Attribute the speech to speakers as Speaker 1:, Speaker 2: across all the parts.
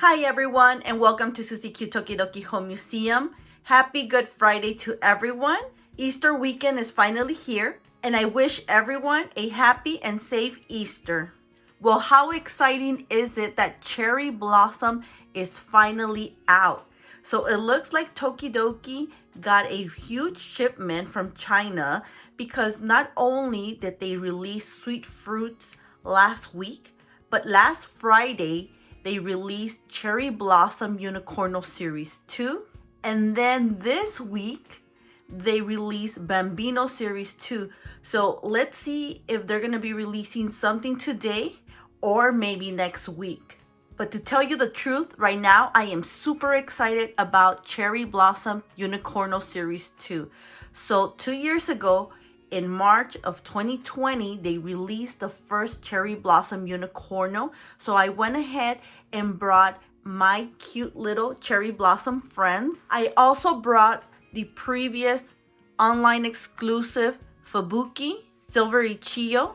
Speaker 1: Hi everyone, and welcome to Susie Q Tokidoki Home Museum. Happy Good Friday to everyone. Easter weekend is finally here, and I wish everyone a happy and safe Easter. Well, how exciting is it that Cherry Blossom is finally out? So it looks like Tokidoki got a huge shipment from China because not only did they release Sweet Fruits last week, but last Friday, they released Cherry Blossom Unicorno Series 2. And then this week, they released Bambino Series 2. So let's see if they're going to be releasing something today or maybe next week. But to tell you the truth, right now, I am super excited about Cherry Blossom Unicorno Series 2. So 2 years ago, in March of 2020, they released the first Cherry Blossom Unicorno. So I went ahead and brought my cute little Cherry Blossom friends. I also brought the previous online exclusive Fubuki, Silver Ichiyo.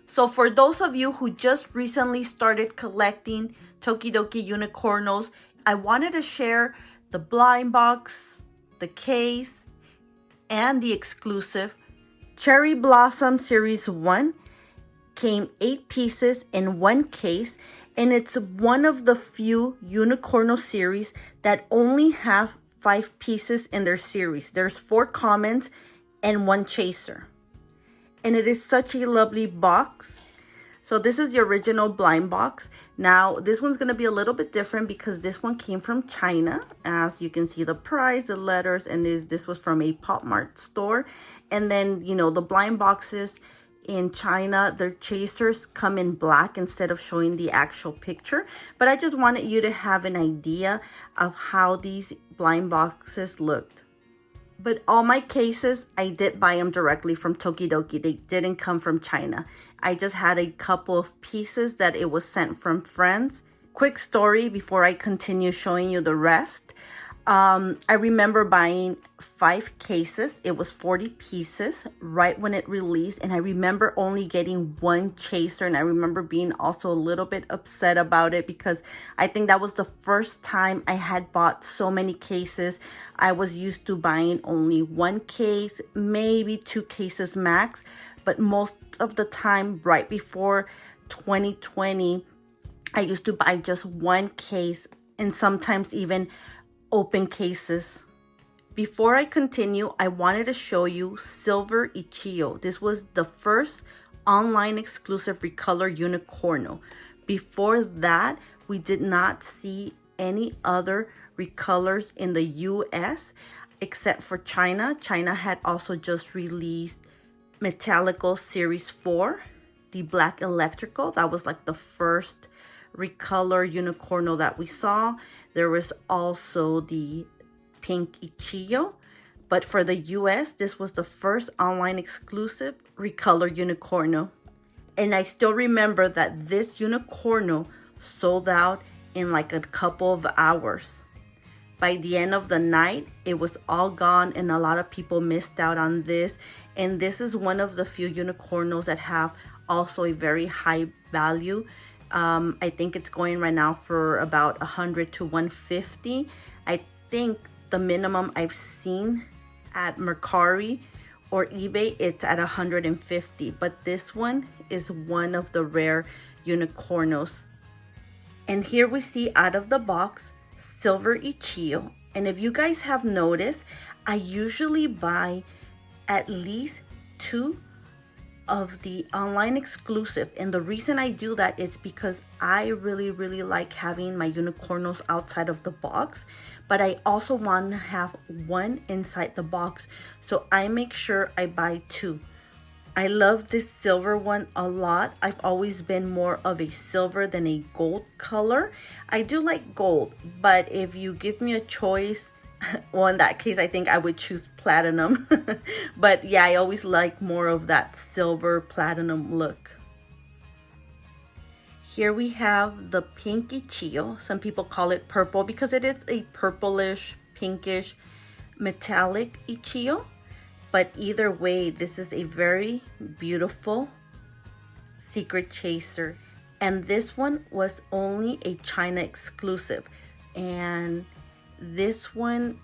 Speaker 1: So for those of you who just recently started collecting Tokidoki Unicornos, I wanted to share the blind box, the case, and the exclusive. Cherry Blossom Series 1 came 8 pieces in one case, and it's one of the few Unicorno series that only have 5 pieces in their series. There's 4 commons and 1 chaser. And it is such a lovely box. So this is the original blind box. Now, this one's going to be a little bit different because this one came from China. As you can see, the price, the letters, and this was from a Pop Mart store. And then, you know, the blind boxes in China, their chasers come in black instead of showing the actual picture. But I just wanted you to have an idea of how these blind boxes looked. But all my cases, I did buy them directly from Tokidoki. They didn't come from China. I just had a couple of pieces that it was sent from friends. Quick story before I continue showing you the rest. I remember buying 5 cases. It was 40 pieces right when it released. And I remember only getting 1 chaser. And I remember being also a little bit upset about it because I think that was the first time I had bought so many cases. I was used to buying only 1 case, maybe 2 cases max. But most of the time, right before 2020, I used to buy just 1 case and sometimes even open cases. Before I continue, I wanted to show you Silver Ichiyo. This was the first online exclusive Recolor Unicorno. Before that, we did not see any other Recolors in the US except for China. China had also just released Metallical Series 4, the Black Electrical. That was like the first Recolor Unicorno that we saw. There was also the Pink Ichiyo. But for the US, this was the first online exclusive Recolor Unicorno. And I still remember that this Unicorno sold out in like a couple of hours. By the end of the night, it was all gone and a lot of people missed out on this. And this is one of the few Unicornos that have also a very high value. I think it's going right now for about 100 to 150. I think the minimum I've seen at Mercari or eBay, it's at 150. But this one is one of the rare Unicornos. And here we see out of the box, Silver Ichiyo. And if you guys have noticed, I usually buy at least 2 of the online exclusive, and the reason I do that is because I really like having my Unicornos outside of the box, but I also want to have 1 inside the box, so I make sure I buy 2. I love this silver one a lot. I've always been more of a silver than a gold color. I do like gold, but if you give me a choice, well, in that case, I think I would choose platinum. But yeah, I always like more of that silver platinum look. Here we have the Pink Ichiyo. Some people call it purple because it is a purplish, pinkish, metallic Ichiyo. But either way, this is a very beautiful secret chaser. And this one was only a China exclusive. And this one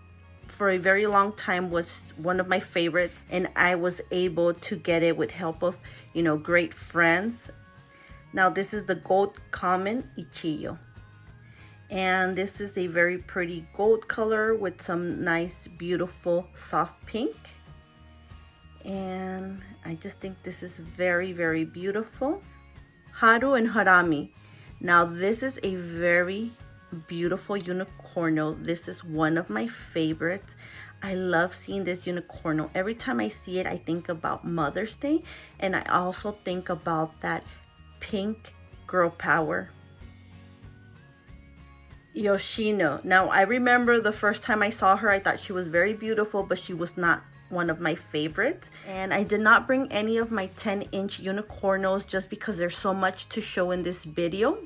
Speaker 1: for a very long time was one of my favorites, and I was able to get it with help of, you know, great friends. Now this is the gold common Ichiyo, and this is a very pretty gold color with some nice beautiful soft pink, and I just think this is very, very beautiful. Haru and Harami. Now this is a very beautiful Unicorno. This is one of my favorites. I love seeing this Unicorno. Every time I see it, I think about Mother's Day, and I also think about that pink girl power. Yoshino. Now I remember the first time I saw her, I thought she was very beautiful, but she was not one of my favorites. And I did not bring any of my 10-inch Unicornos just because there's so much to show in this video.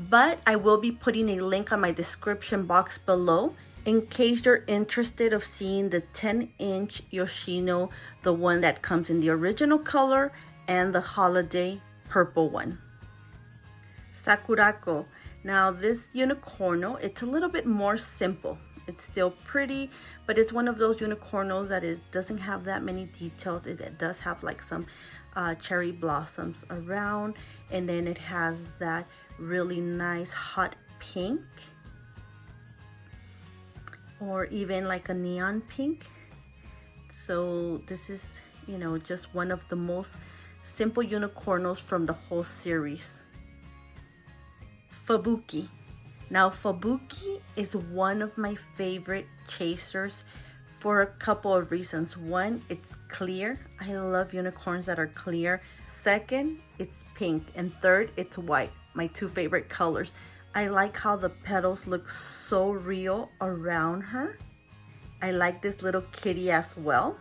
Speaker 1: But I will be putting a link on my description box below in case you're interested of seeing the 10-inch Yoshino, the one that comes in the original color and the holiday purple one. Sakurako. Now this Unicorno, it's a little bit more simple. It's still pretty, but it's one of those Unicornos that it doesn't have that many details. It does have like some cherry blossoms around, and then it has that really nice hot pink, or even like a neon pink. So this is, you know, just one of the most simple Unicornos from the whole series. Fabuki. Now Fabuki is one of my favorite chasers for a couple of reasons. One, it's clear. I love unicorns that are clear. Second, it's pink. And third, it's white. My two favorite colors. I like how the petals look so real around her. I like this little kitty as well.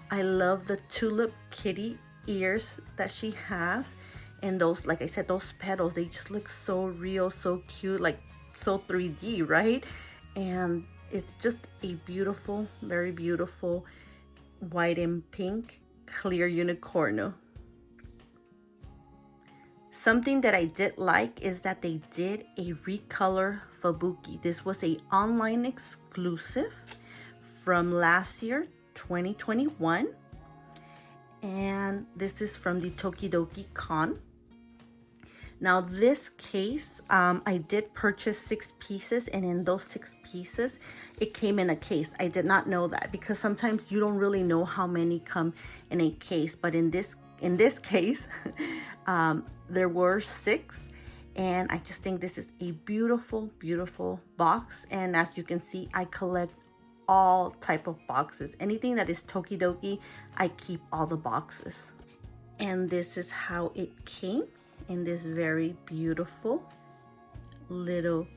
Speaker 1: I love the tulip kitty ears that she has. And those, like I said, those petals, they just look so real, so cute, like so 3D, right? And it's just a beautiful, very beautiful white and pink clear Unicorno. Something that I did like is that they did a Recolor Fabuki. This was a online exclusive from last year, 2021. And this is from the Tokidoki con. Now this case, I did purchase 6 pieces, and in those 6 pieces, it came in a case. I did not know that because sometimes you don't really know how many come in a case. But in this case, there were 6, and I just think this is a beautiful, beautiful box. And as you can see, I collect all type of boxes. Anything that is Tokidoki, I keep all the boxes. And this is how it came in this very beautiful little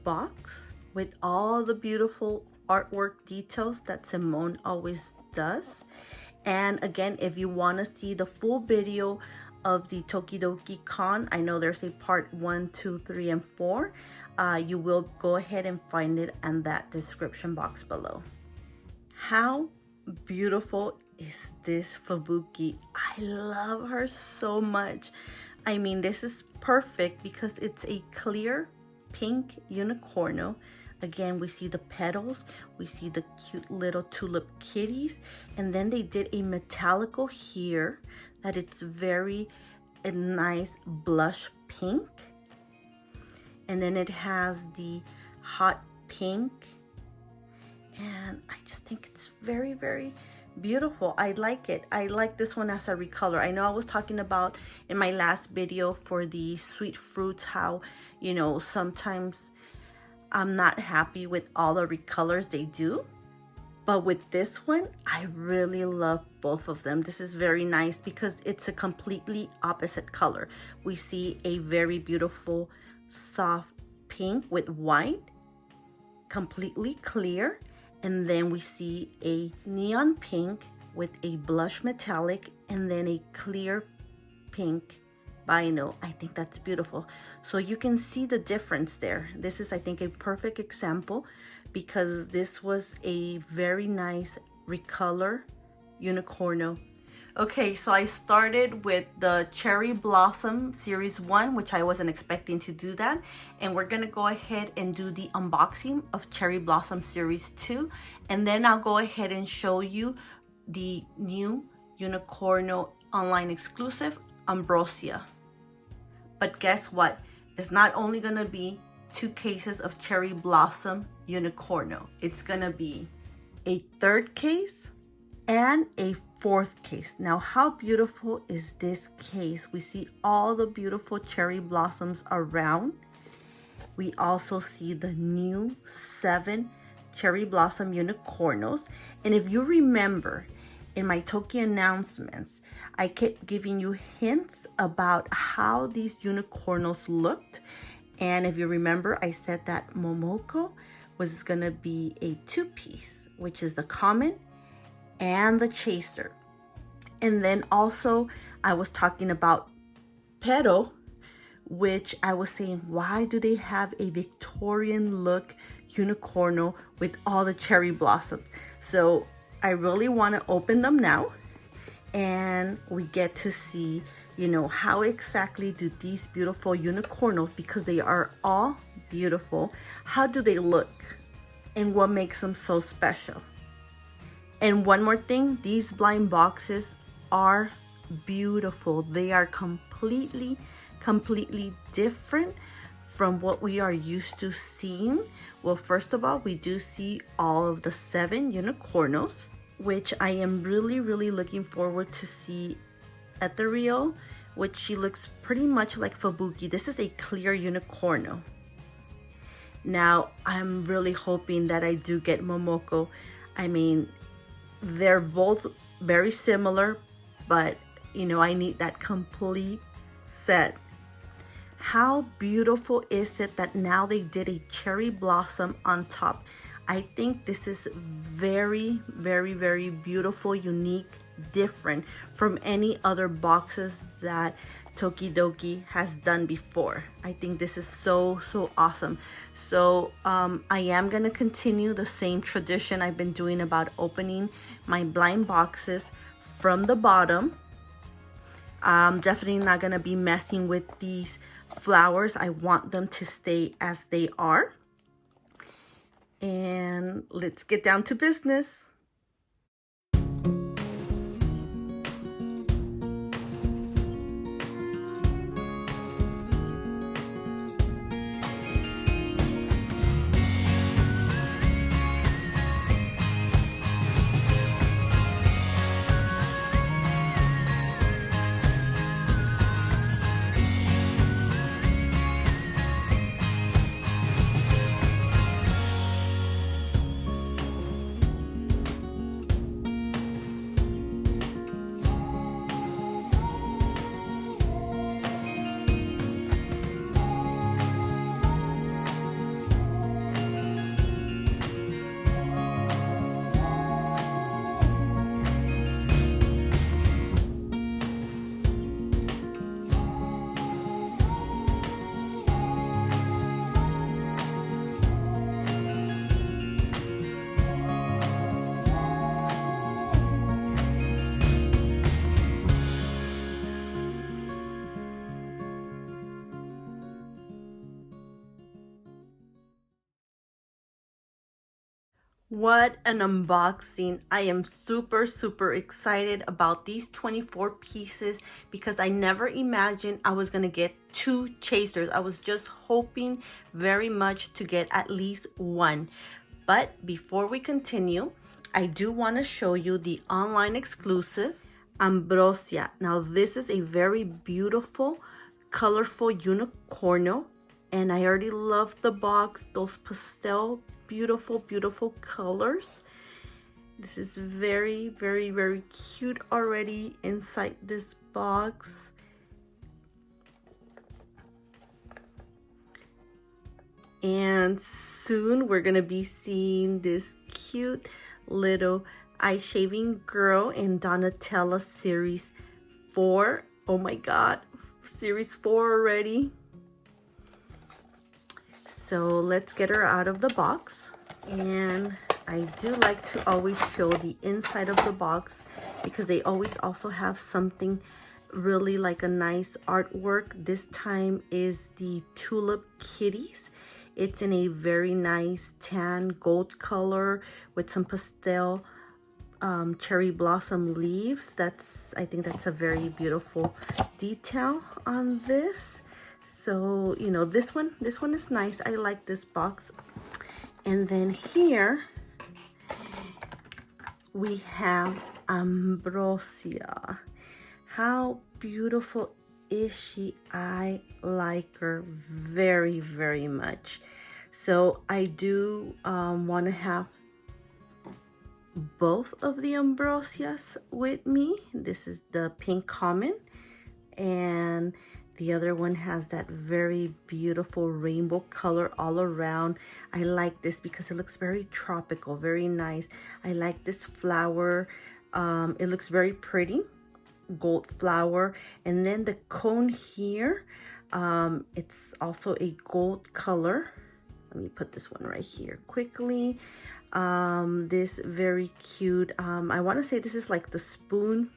Speaker 1: box with all the beautiful artwork details that Simone always does. And again, if you want to see the full video of the Tokidoki con, I know there's a part 1, 2, 3, and 4. You will go ahead and find it in that description box below. How beautiful is this Fabuki? I love her so much. I mean, this is perfect because it's a clear pink Unicorno. Again, we see the petals, we see the cute little tulip kitties, and then they did a metallico here that it's very a nice blush pink. And then it has the hot pink, and I just think it's very, very beautiful. I like it. I like this one as a recolor. I know I was talking about in my last video for the sweet fruits how, you know, sometimes I'm not happy with all the recolors they do, but with this one I really love both of them. This is very nice because it's a completely opposite color. We see a very beautiful soft pink with white, completely clear, and then we see a neon pink with a blush metallic, and then a clear pink bino. I think that's beautiful. So you can see the difference there. This is, I think, a perfect example because this was a very nice recolor Unicorno. Okay, so I started with the Cherry Blossom Series 1, which I wasn't expecting to do that. And we're gonna go ahead and do the unboxing of Cherry Blossom Series 2. And then I'll go ahead and show you the new Unicorno online exclusive, Ambrosia. But guess what? It's not only gonna be 2 cases of Cherry Blossom Unicorno. It's gonna be a 3rd case and a 4th case. Now, how beautiful is this case? We see all the beautiful cherry blossoms around. We also see the new 7 cherry blossom unicornos. And if you remember, in my Toki announcements, I kept giving you hints about how these unicornos looked. And if you remember, I said that Momoko was gonna be a 2-piece, which is the common and the chaser. And then also I was talking about Petal, which I was saying, why do they have a Victorian look unicorno with all the cherry blossoms? So I really want to open them now, and we get to see, you know, how exactly do these beautiful unicornos, because they are all beautiful, how do they look and what makes them so special? And one more thing, these blind boxes are beautiful. They are completely different from what we are used to seeing. Well, first of all, we do see all of the 7 unicornos, which I am really looking forward to see Ethereal, which she looks pretty much like Fabuki. This is a clear unicorno. Now, I'm really hoping that I do get Momoko. I mean, they're both very similar, but you know, I need that complete set. How beautiful is it that now they did a cherry blossom on top? I think this is very beautiful, unique, different from any other boxes that Tokidoki has done before. I think this is so awesome. So I am gonna continue the same tradition I've been doing about opening my blind boxes from the bottom. I'm definitely not gonna be messing with these flowers. I want them to stay as they are. And let's get down to business. What an unboxing. I am super excited about these 24 pieces because I never imagined I was gonna get 2 chasers. I was just hoping very much to get at least 1. But before we continue, I do want to show you the online exclusive Ambrosia. Now this is a very beautiful, colorful unicorno, and I already love the box, those pastel beautiful colors. This is very cute already inside this box. And soon we're gonna be seeing this cute little eye shaving girl in Donatella series 4. Oh my god, series 4 already. So let's get her out of the box, and I do like to always show the inside of the box because they always also have something really like a nice artwork. This time is the Tulip Kitties. It's in a very nice tan gold color with some pastel cherry blossom leaves. I think that's a very beautiful detail on this. So, you know, this one is nice. I like this box. And then here we have Ambrosia. How beautiful is she? I like her very, very much. So I do want to have both of the Ambrosias with me. This is the pink common, and the other one has that very beautiful rainbow color all around. I like this because it looks very tropical, very nice. I like this flower. It looks very pretty, gold flower. And then the cone here, it's also a gold color. Let me put this one right here quickly. This very cute, I want to say this is like the spoon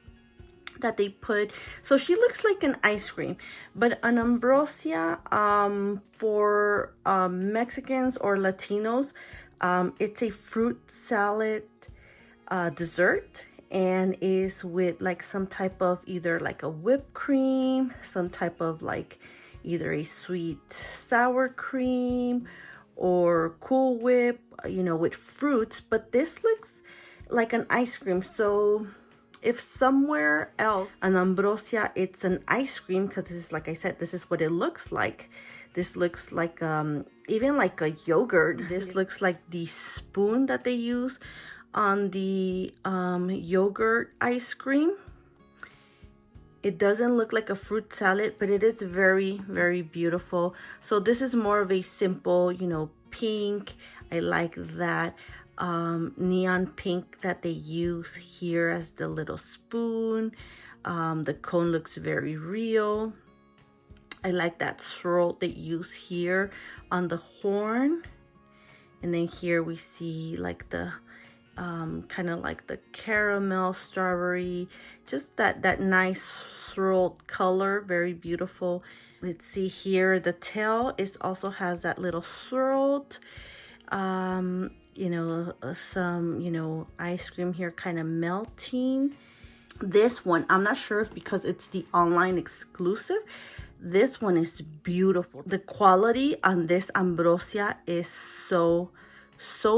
Speaker 1: that they put. So she looks like an ice cream, but an Ambrosia, for Mexicans or Latinos, it's a fruit salad dessert, and is with like some type of either like a whipped cream, some type of like either a sweet sour cream or Cool Whip, you know, with fruits. But this looks like an ice cream. So if somewhere else an Ambrosia, it's an ice cream, because this is, like I said, this is what it looks like. This looks like even like a yogurt. This looks like the spoon that they use on the yogurt ice cream. It doesn't look like a fruit salad, but it is very, very beautiful. So this is more of a simple, you know, pink. I like that neon pink that they use here as the little spoon. The cone looks very real. I like that swirl they use here on the horn. And then here we see like the kind of like the caramel strawberry, just that nice swirled color, very beautiful. Let's see here, the tail is also has that little swirled, you know, some, you know, ice cream here kind of melting. This one, I'm not sure if because it's the online exclusive, this one is beautiful. The quality on this Ambrosia is so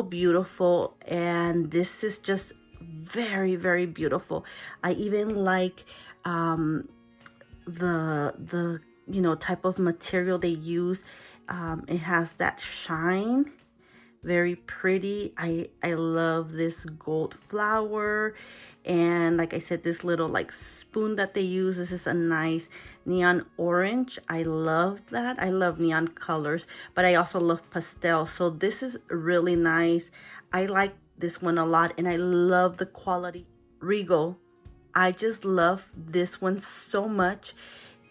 Speaker 1: beautiful, and this is just very, very beautiful. I even like the you know, type of material they use. It has that shine, very pretty. I love this gold flower. And like I said, this little like spoon that they use, this is a nice neon orange. I love that. I love neon colors, but I also love pastel. So this is really nice. I like this one a lot, and I love the quality. Regal, I just love this one so much.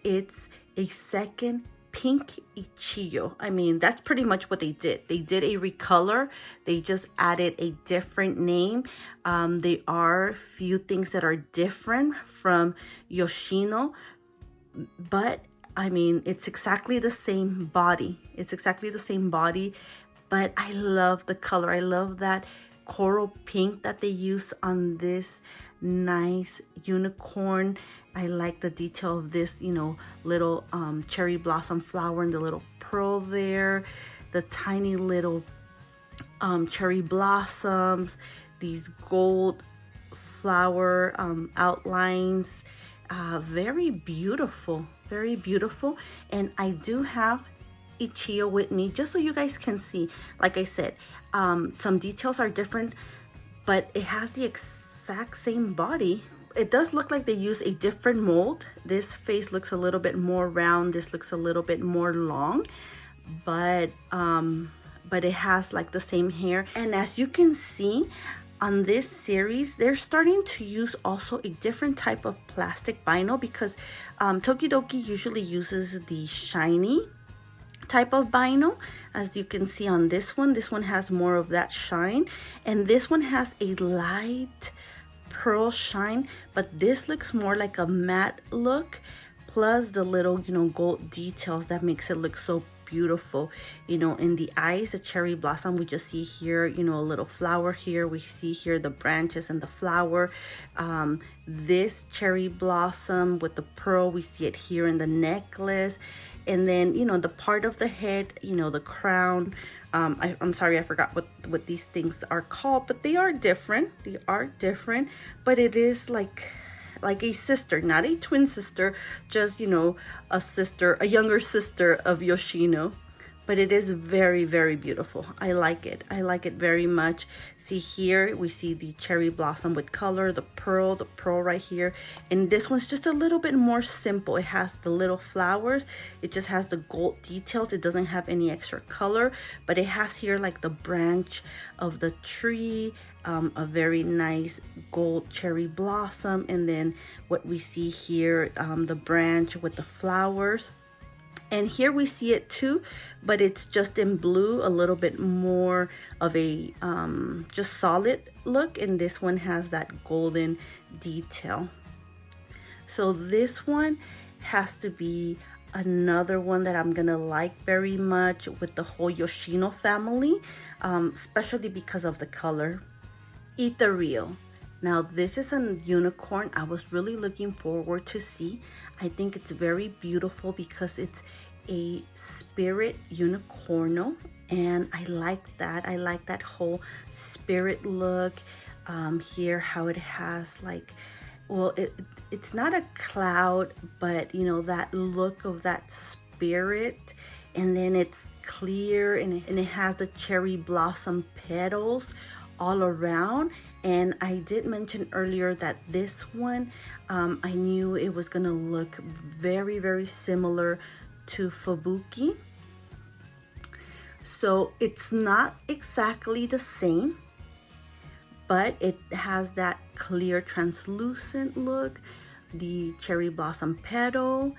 Speaker 1: It's a second pink Ichiyo. I mean, that's pretty much what they did. They did a recolor. They just added a different name. There are few things that are different from Yoshino, but I mean, it's exactly the same body. It's exactly the same body, but I love the color. I love that coral pink that they use on this nice unicorn. I like the detail of this, you know, little cherry blossom flower and the little pearl there, the tiny little cherry blossoms, these gold flower outlines. Very beautiful, very beautiful. And I do have Ichiyo with me just so you guys can see. Like I said, some details are different, but it has the exact same body. It does look like they use a different mold. This face looks a little bit more round. This looks a little bit more long, but it has like the same hair. And as you can see on this series, they're starting to use also a different type of plastic vinyl, because Tokidoki usually uses the shiny type of vinyl. As you can see on this one has more of that shine, and this one has a light pearl shine, but this looks more like a matte look, plus the little, you know, gold details that makes it look so beautiful. You know, in the eyes, the cherry blossom, we just see here, you know, a little flower here. We see here the branches and the flower. This cherry blossom with the pearl, we see it here in the necklace. And then, you know, the part of the head, you know, the crown. I'm sorry, I forgot what these things are called, but they are different. They are different, but it is like a sister, not a twin sister, just, you know, a sister, a younger sister of Yoshino. But it is very, very beautiful. I like it. I like it very much. See here, we see the cherry blossom with color, the pearl right here. And this one's just a little bit more simple. It has the little flowers. It just has the gold details. It doesn't have any extra color, but it has here like the branch of the tree, a very nice gold cherry blossom. And then what we see here, the branch with the flowers. And here we see it too, but it's just in blue, a little bit more of a just solid look. And this one has that golden detail. So this one has to be another one that I'm gonna like very much with the whole Yoshino family, especially because of the color. Ethereal. Now this is a unicorn I was really looking forward to see. I think it's very beautiful because it's a spirit unicorno, and I like that. I like that whole spirit look. Here how it has like, well, it's not a cloud, but you know, that look of that spirit. And then it's clear, and it has the cherry blossom petals all around. And I did mention earlier that this one, I knew it was gonna look very, very similar to Fabuki. So it's not exactly the same, but it has that clear translucent look, the cherry blossom petal.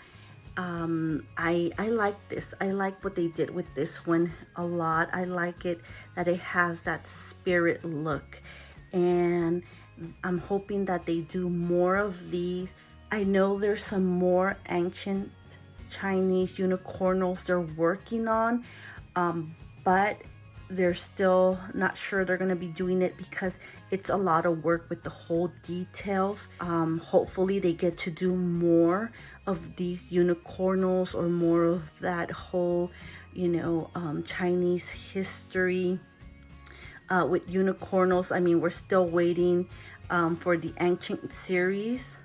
Speaker 1: I like this. I like what they did with this one a lot. I like it that it has that spirit look, and I'm hoping that they do more of these. I know there's some more ancient Chinese unicornos they're working on, but they're still not sure they're going to be doing it because it's a lot of work with the whole details. Hopefully they get to do more of these unicornos, or more of that whole, you know, Chinese history with unicornos. I mean, we're still waiting for the ancient series,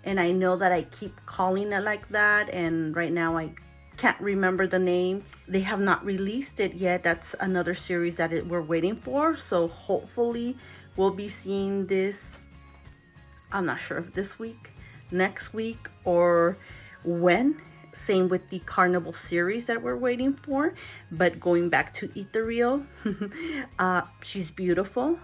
Speaker 1: and I know that I keep calling it like that, and right now I can't remember the name. They have not released it yet. That's another series that we're waiting for. So hopefully we'll be seeing this. I'm not sure if this week, next week, or when. Same with the Carnival series that we're waiting for. But going back to Ethereal, she's beautiful.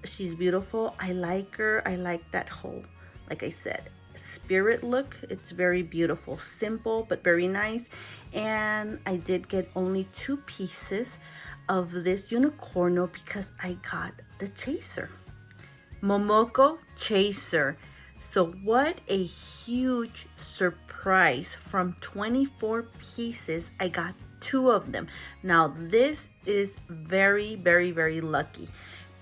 Speaker 1: She's beautiful. I like her. I like that whole, like I said, spirit look. It's very beautiful, simple but very nice. And I did get only 2 pieces of this unicorno because I got the chaser, Momoko Chaser. So what a huge surprise. From 24 pieces, I got 2 of them. Now this is very, very, very lucky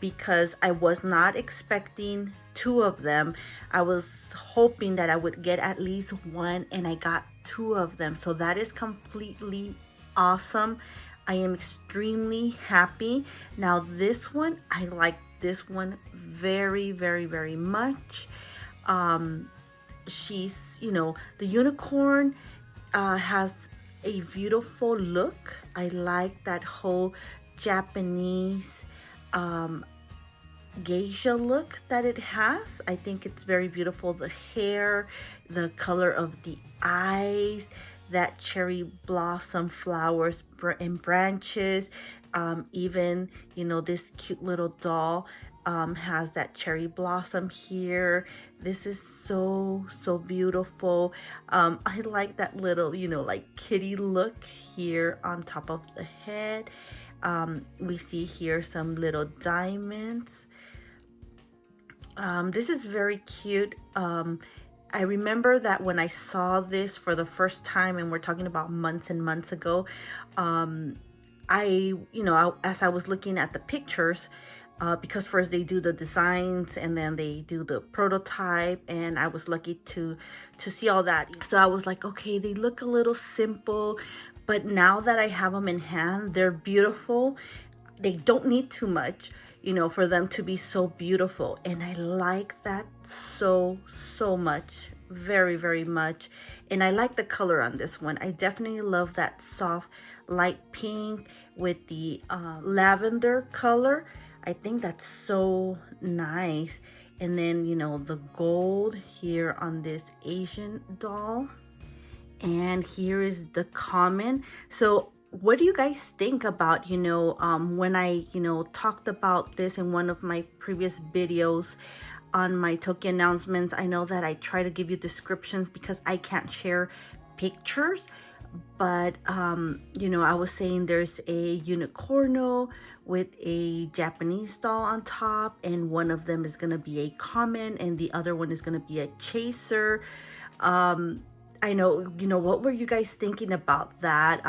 Speaker 1: because I was not expecting 2 of them. I was hoping that I would get at least 1, and I got 2 of them. So that is completely awesome. I am extremely happy. Now this one, I like this one very, very, very much. She's, you know, the unicorn has a beautiful look. I like that whole Japanese geisha look that it has. I think it's very beautiful. The hair, the color of the eyes, that cherry blossom flowers and branches, even, you know, this cute little doll. has that cherry blossom here. This is so beautiful. I like that little, you know, like kitty look here on top of the head. We see here some little diamonds. This is very cute. I remember that when I saw this for the first time, and we're talking about months and months ago, as I was looking at the pictures, because first they do the designs and then they do the prototype, and I was lucky to see all that. So I was like, okay, they look a little simple, but now that I have them in hand, they're beautiful. They don't need too much, you know, for them to be so beautiful. And I like that so much, very much. And I like the color on this one. I definitely love that soft light pink with the lavender color. I think that's so nice. And then, you know, the gold here on this Asian doll. And here is the common. So what do you guys think about, you know, when I, you know, talked about this in one of my previous videos on my Toki announcements? I know that I try to give you descriptions because I can't share pictures, but you know, I was saying there's a Unicorno with a Japanese doll on top, and one of them is going to be a common and the other one is going to be a chaser. I know, you know, what were you guys thinking about that?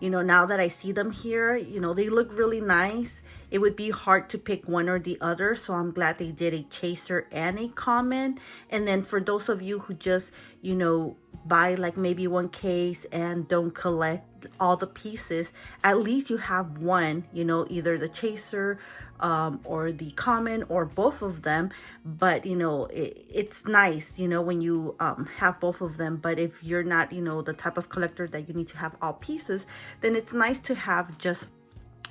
Speaker 1: You know, now that I see them here, you know, they look really nice. It would be hard to pick one or the other, so I'm glad they did a chaser and a common. And then for those of you who just, you know, buy like maybe one case and don't collect all the pieces, at least you have one, you know, either the chaser or the common or both of them. But you know, it's nice, you know, when you have both of them. But if you're not, you know, the type of collector that you need to have all pieces, then it's nice to have just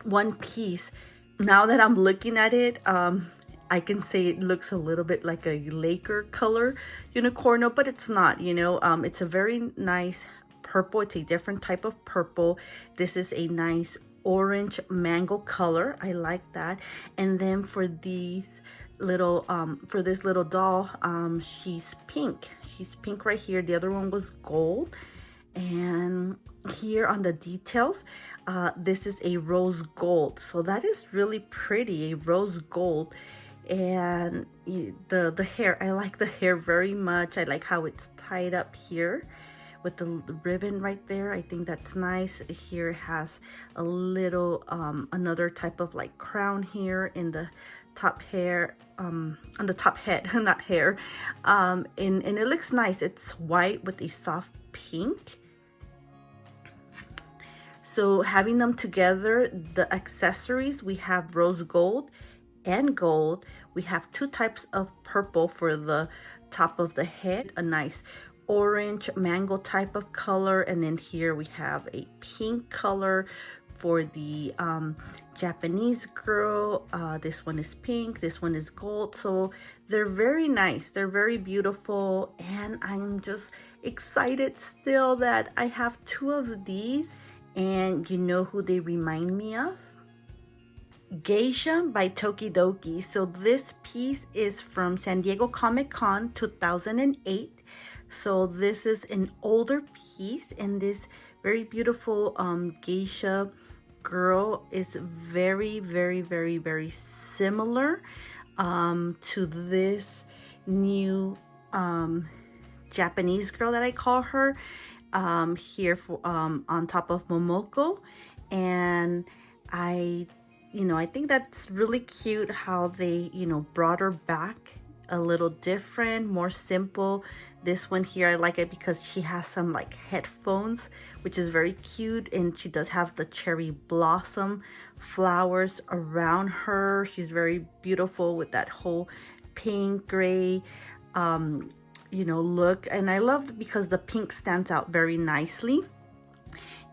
Speaker 1: one piece. Now that I'm looking at it, I can say it looks a little bit like a Laker color Unicorno, but it's not, you know. It's a very nice purple. It's a different type of purple. This is a nice orange mango color. I like that. And then for these little for this little doll, she's pink. She's pink right here. The other one was gold. And here on the details, this is a rose gold, so that is really pretty, a rose gold. And the hair, I like the hair very much. I like how it's tied up here with the ribbon right there. I think that's nice. Here it has a little another type of like crown here in the top hair, on the top head, not hair. And it looks nice. It's white with a soft pink. So having them together, the accessories, we have rose gold and gold. We have two types of purple for the top of the head, a nice orange mango type of color, and then here we have a pink color for the Japanese girl. This one is pink, this one is gold. So they're very nice, they're very beautiful, and I'm just excited still that I have two of these. And you know who they remind me of? Geisha by Tokidoki. So this piece is from San Diego Comic-Con 2008. So this is an older piece, and this very beautiful geisha girl is very similar to this new Japanese girl that I call her. Here for on top of Momoko. And I think that's really cute how they, you know, brought her back a little different, more simple. This one here, I like it because she has some like headphones, which is very cute, and she does have the cherry blossom flowers around her. She's very beautiful with that whole pink gray you know, look. And I love because the pink stands out very nicely.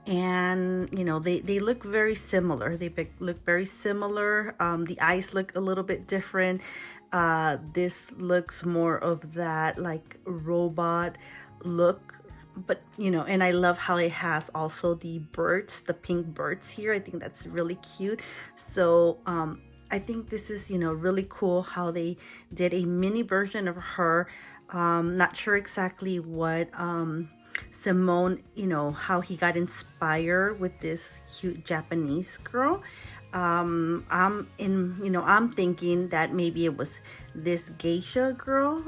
Speaker 1: And you know, they look very similar. They look very similar. The eyes look a little bit different. This looks more of that like robot look, but you know, and I love how it has also the birds, the pink birds here. I think that's really cute. So I think this is, really cool how they did a mini version of her. Not sure exactly what Simone, how he got inspired with this cute Japanese girl. I'm thinking that maybe it was this Geisha girl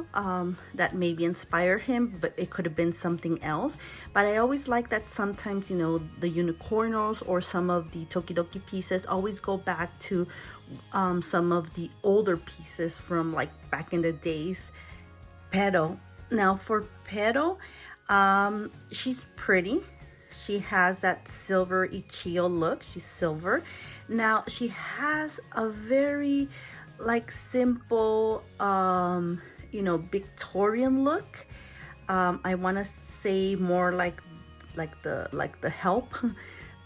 Speaker 1: that maybe inspired him, but it could have been something else. But I always like that sometimes, the Unicornos or some of the Tokidoki pieces always go back to some of the older pieces from like back in the days. Petal. Now for Petal, she's pretty. She has that silver Ichiyo look. She's silver. Now she has a very like simple, Victorian look. I want to say more like the help,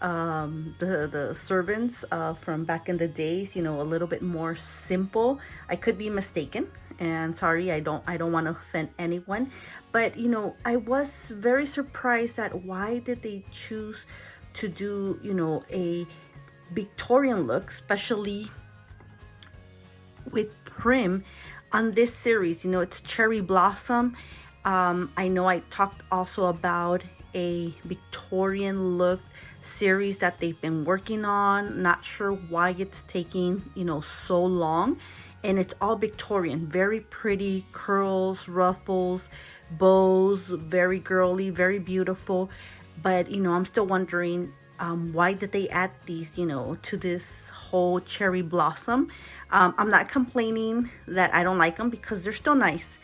Speaker 1: the servants from back in the days. A little bit more simple. I could be mistaken, and sorry, I don't want to offend anyone, but I was very surprised at why did they choose to do a Victorian look, especially with Prim on this series. It's cherry blossom. I know I talked also about a Victorian look series that they've been working on. Not sure why it's taking so long, and it's all Victorian. Very pretty curls, ruffles, bows, very girly, very beautiful. But I'm still wondering why did they add these to this whole cherry blossom. I'm not complaining that I don't like them, because they're still nice.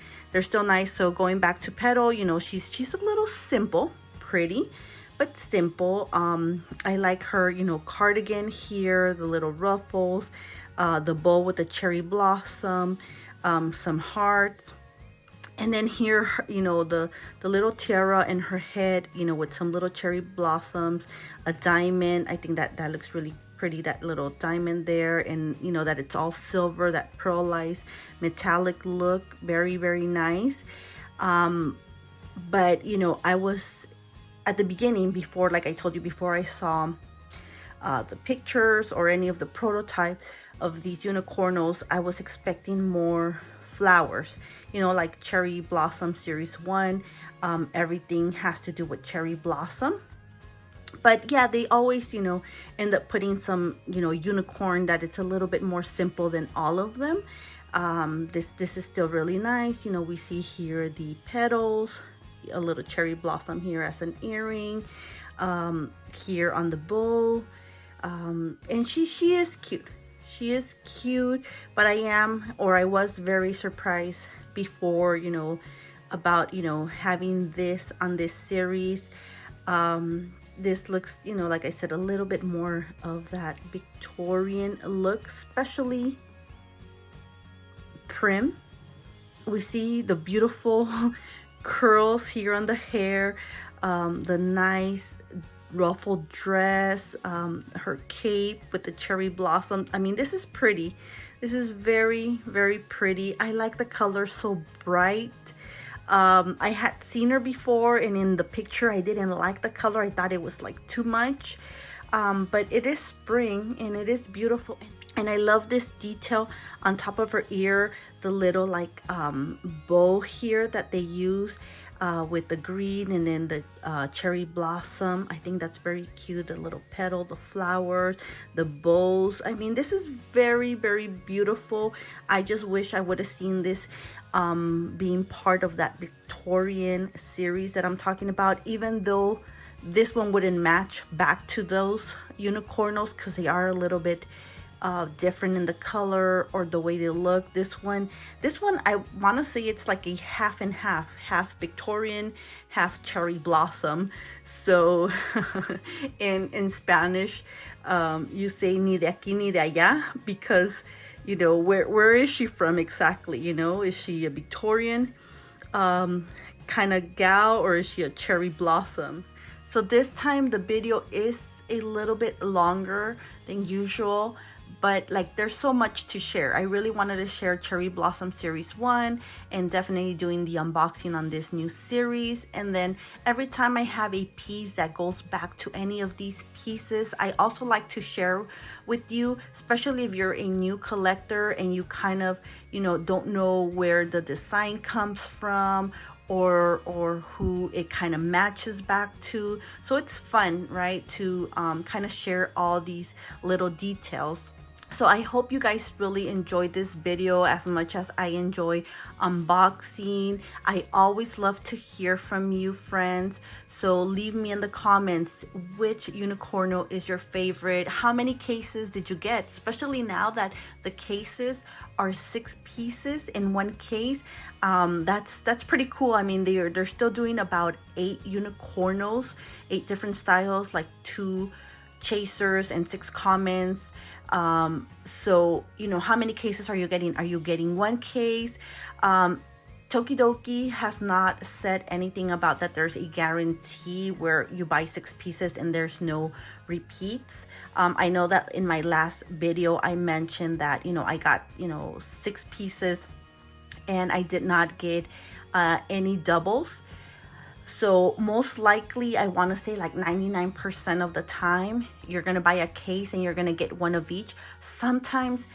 Speaker 1: So going back to Petal, she's a little simple, pretty but simple. I like her cardigan here, the little ruffles, the bow with the cherry blossom, some hearts. And then here, the little tiara in her head, with some little cherry blossoms, a diamond. I think that looks really pretty, that little diamond there. And, that it's all silver, that pearlized metallic look. Very, very nice. But, I was at the beginning, before, like I told you, before I saw the pictures or any of the prototype of these Unicornos, I was expecting more flowers, like Cherry Blossom Series 1. Everything has to do with cherry blossom. But yeah, they always, end up putting some, unicorn that it's a little bit more simple than all of them. This is still really nice. We see here the petals, a little cherry blossom here as an earring, here on the bow. And she is cute. She is cute, but I was very surprised before, about, having this on this series. This looks, like I said, a little bit more of that Victorian look, especially Prim. We see the beautiful curls here on the hair, the nice ruffled dress, her cape with the cherry blossoms. I mean, this is pretty. This is very, very pretty. I like the color, so bright. I had seen her before, and in the picture I didn't like the color. I thought it was like too much, but it is spring and it is beautiful. And I love this detail on top of her ear, the little like bow here that they use with the green and then the cherry blossom. I think that's very cute. The little petal, the flowers, the bows. I mean, this is very, very beautiful. I just wish I would have seen this being part of that Victorian series that I'm talking about, even though this one wouldn't match back to those Unicornos because they are a little bit different in the color or the way they look. This one I want to say it's like a half and half Victorian, half cherry blossom. So in Spanish you say ni de aquí ni de allá, because where is she from exactly? Is she a Victorian kind of gal, or is she a cherry blossom? So this time the video is a little bit longer than usual, but like there's so much to share. I really wanted to share Cherry Blossom Series 1 and definitely doing the unboxing on this new series. And then every time I have a piece that goes back to any of these pieces, I also like to share with you, especially if you're a new collector and you kind of, you know, don't know where the design comes from or who it kind of matches back to. So it's fun, right, to kind of share all these little details. So I hope you guys really enjoyed this video as much as I enjoy unboxing. I always love to hear from you, friends. So leave me in the comments which Unicorno is your favorite. How many cases did you get? Especially now that the cases are 6 pieces in one case. That's pretty cool. I mean, they're still doing about 8 Unicornos, 8 different styles, like 2 chasers and 6 comments. So, you know, how many cases are you getting? Are you getting 1 case? Tokidoki has not said anything about that there's a guarantee where you buy 6 pieces and there's no repeats. I know that in my last video I mentioned that, you know, I got, you know, 6 pieces and I did not get any doubles. So most likely, I want to say like 99% of the time, you're going to buy a case and you're going to get 1 of each. Sometimes,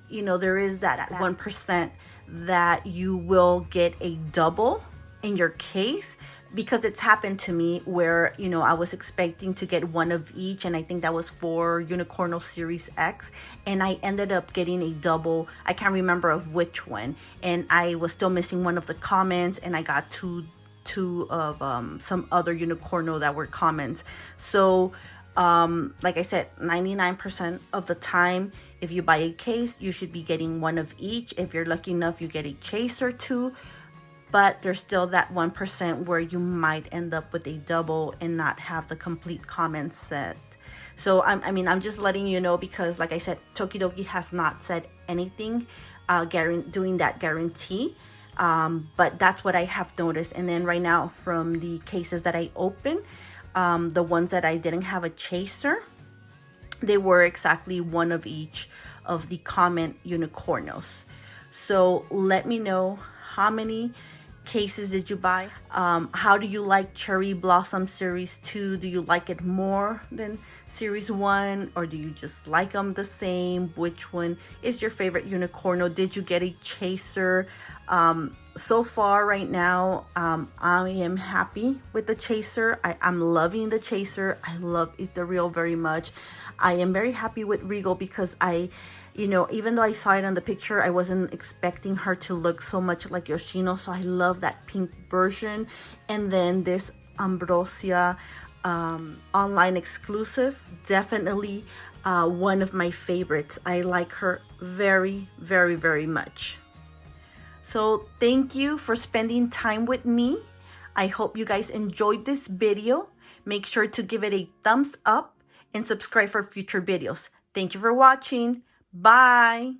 Speaker 1: you know, there is that 1% that you will get a double in your case, because it's happened to me where, you know, I was expecting to get 1 of each, and I think that was for Unicorno Series X, and I ended up getting a double. I can't remember of which one, and I was still missing 1 of the comments, and I got two of some other Unicorno that were comments. So like I said, 99% of the time, if you buy a case, you should be getting 1 of each. If you're lucky enough, you get a chaser too, but there's still that 1% where you might end up with a double and not have the complete comment set. So I mean, I'm just letting you know, because like I said, Tokidoki has not said anything doing that guarantee. But that's what I have noticed. And then right now, from the cases that I opened, the ones that I didn't have a chaser, they were exactly 1 of each of the comment Unicornos. So let me know, how many cases did you buy? How do you like Cherry Blossom Series 2? Do you like it more than Series 1, or do you just like them the same? Which one is your favorite Unicorno? Did you get a chaser? So far right now, I am happy with the chaser. I'm loving the chaser. I love Ethereal very much. I am very happy with Regal, because you know, even though I saw it on the picture, I wasn't expecting her to look so much like Yoshino. So I love that pink version. And then this Ambrosia online exclusive, definitely one of my favorites. I like her very, very, very much. So thank you for spending time with me. I hope you guys enjoyed this video. Make sure to give it a thumbs up and subscribe for future videos. Thank you for watching. Bye.